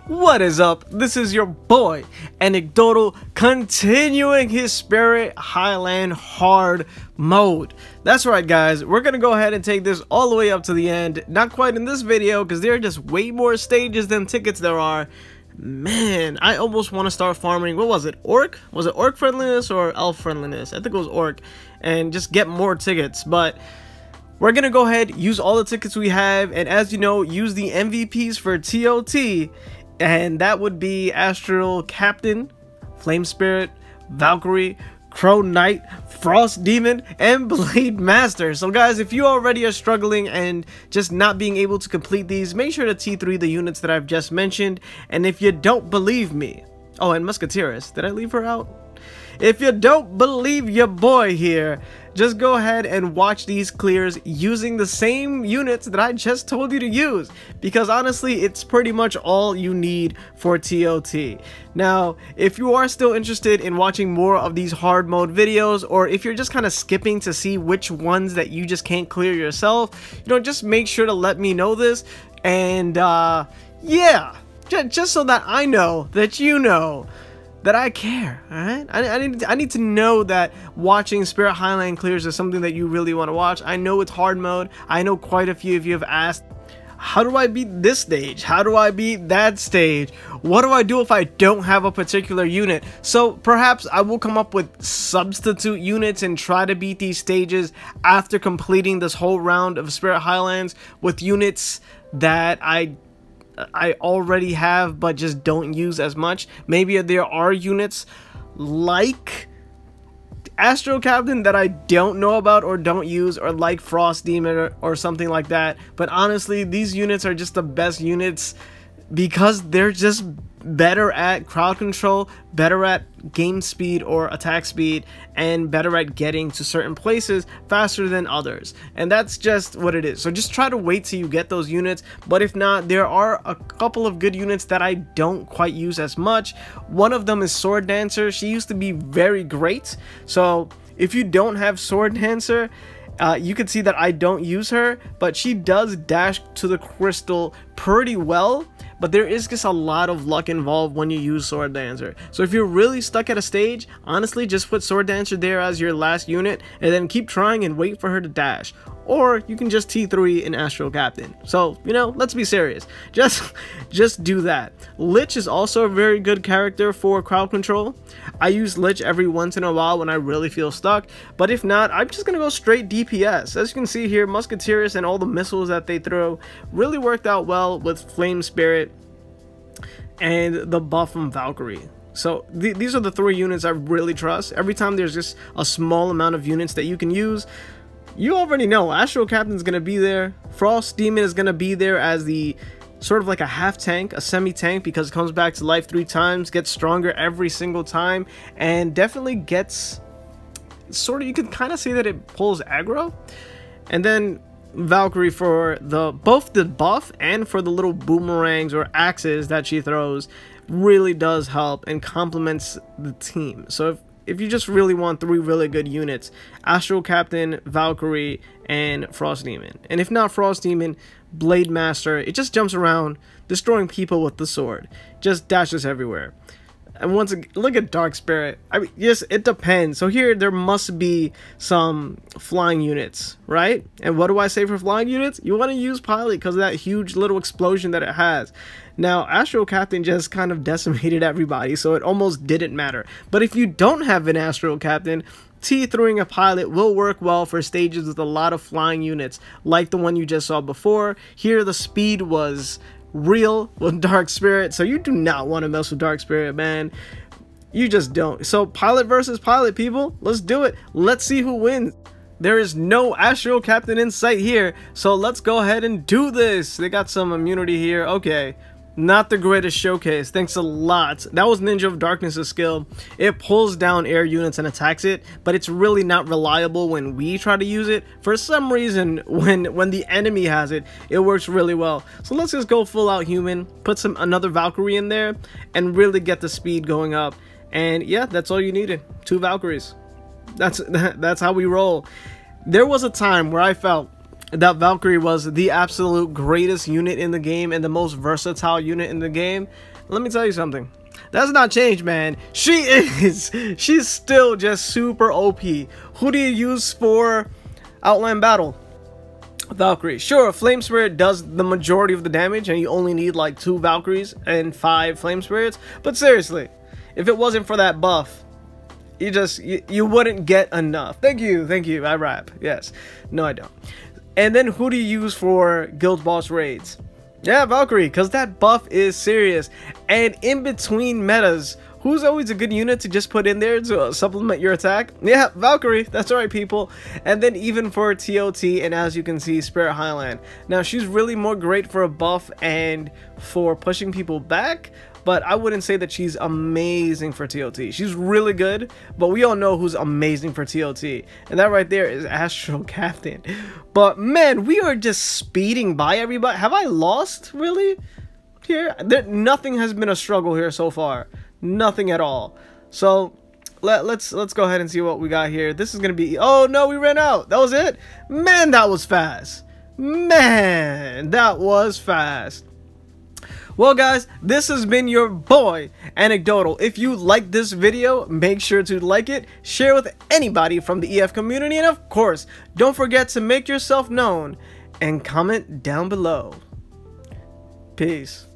What is up? This is your boy, Anecdotal, continuing his Spirit Highland hard mode. That's right, guys. We're going to go ahead and take this all the way up to the end. Not quite in this video, because there are just way more stages than tickets there are. Man, I almost want to start farming. What was it? Orc? Was it orc friendliness or elf friendliness? I think it was orc. And just get more tickets. But we're going to go ahead, use all the tickets we have. And as you know, use the MVPs for TOT. And that would be Astral Captain, Flame Spirit, Valkyrie, Crow Knight, Frost Demon, and Blade Master. So guys, if you already are struggling and just not being able to complete these, make sure to T3 the units that I've just mentioned. And if you don't believe me, oh, and Musketeeress, did I leave her out? If you don't believe your boy here, just go ahead and watch these clears using the same units that I just told you to use, because honestly, it's pretty much all you need for TOT. Now, if you are still interested in watching more of these hard mode videos, or if you're just kind of skipping to see which ones that you just can't clear yourself, just make sure to let me know this. And yeah, just so that I know that you know that I care. All right, I need to know that watching Spirit Highland clears is something that you really want to watch. I know it's hard mode. I know quite a few of you have asked, how do I beat this stage? How do I beat that stage? What do I do if I don't have a particular unit? So perhaps I will come up with substitute units and try to beat these stages after completing this whole round of Spirit Highlands with units that I already have but just don't use as much. Maybe there are units like Astro Captain that I don't know about or don't use, or like Frost Demon or something like that. But honestly, these units are just the best units because they're just better at crowd control, better at game speed or attack speed, and better at getting to certain places faster than others. And that's just what it is. So just try to wait till you get those units. But if not, there are a couple of good units that I don't quite use as much. One of them is Sword Dancer. She used to be very great. So if you don't have Sword Dancer, you can see that I don't use her, but she does dash to the crystal pretty well. But there is just a lot of luck involved when you use Sword Dancer. So if you're really stuck at a stage, honestly, just put Sword Dancer there as your last unit and then keep trying and wait for her to dash. Or you can just T3 in Astral Captain. So, let's be serious. Just do that. Lich is also a very good character for crowd control. I use Lich every once in a while when I really feel stuck. But if not, I'm just going to go straight DPS. As you can see here, Musketeers and all the missiles that they throw really worked out well with Flame Spirit and the buff from Valkyrie. So these are the three units I really trust. Every time there's just a small amount of units that you can use, you already know Astral Captain's gonna be there. Frost Demon is gonna be there as the sort of like a half tank, a semi tank, because it comes back to life 3 times, gets stronger every single time, and definitely gets sort of, you can kind of say that it pulls aggro. And then Valkyrie for both the buff and for the little boomerangs or axes that she throws really does help and complements the team. So if you just really want 3 really good units, Astral Captain, Valkyrie, and Frost Demon. And if not Frost Demon, Blade Master. It just jumps around destroying people with the sword, just dashes everywhere. And once again, look at Dark Spirit. I mean, yes, it depends. So here, there must be some flying units, right? And what do I say for flying units? You want to use Pilot because of that huge little explosion that it has. Now, Astral Captain just kind of decimated everybody, so it almost didn't matter. But if you don't have an Astral Captain, T3ing a Pilot will work well for stages with a lot of flying units, like the one you just saw before. Here, the speed was real with Dark Spirit, so you do not want to mess with Dark Spirit, man. You just don't. So Pilot versus Pilot, people, let's do it. Let's see who wins. There is no Astral Captain in sight here, so let's go ahead and do this. They got some immunity here. Okay, not the greatest showcase. Thanks a lot. That was Ninja of Darkness's skill. It pulls down air units and attacks it, but it's really not reliable when we try to use it. For some reason, when the enemy has it, it works really well. So let's just go full out human, put another Valkyrie in there, and really get the speed going up. And yeah, that's all you needed. 2 Valkyries. That's how we roll. There was a time where I felt that Valkyrie was the absolute greatest unit in the game and the most versatile unit in the game. let me tell you something. That's not changed, man. She's still just super OP. Who do you use for Outland Battle? Valkyrie. Sure, Flame Spirit does the majority of the damage, and you only need like 2 Valkyries and 5 Flame Spirits. But seriously, if it wasn't for that buff, you wouldn't get enough. Thank you, I rap. Yes. No, I don't. And then who do you use for Guild Boss raids? Yeah, Valkyrie, because that buff is serious. And in between metas, who's always a good unit to just put in there to supplement your attack? Yeah, Valkyrie. That's right, people. And then even for TOT, and as you can see, Spirit Highland. Now, she's really more great for a buff and for pushing people back, but I wouldn't say that she's amazing for TOT. She's really good, but we all know who's amazing for TOT. And that right there is Astro Captain. But man, we are just speeding by everybody. Have I lost, really? Here? Nothing has been a struggle here so far. Nothing at all. So let's go ahead and see what we got here. This is gonna be, oh no, we ran out. That was it. Man, that was fast. Man, that was fast. Well guys, this has been your boy Anecdotal. If you like this video, make sure to like it, share with anybody from the EF community, and of course, don't forget to make yourself known and comment down below. Peace.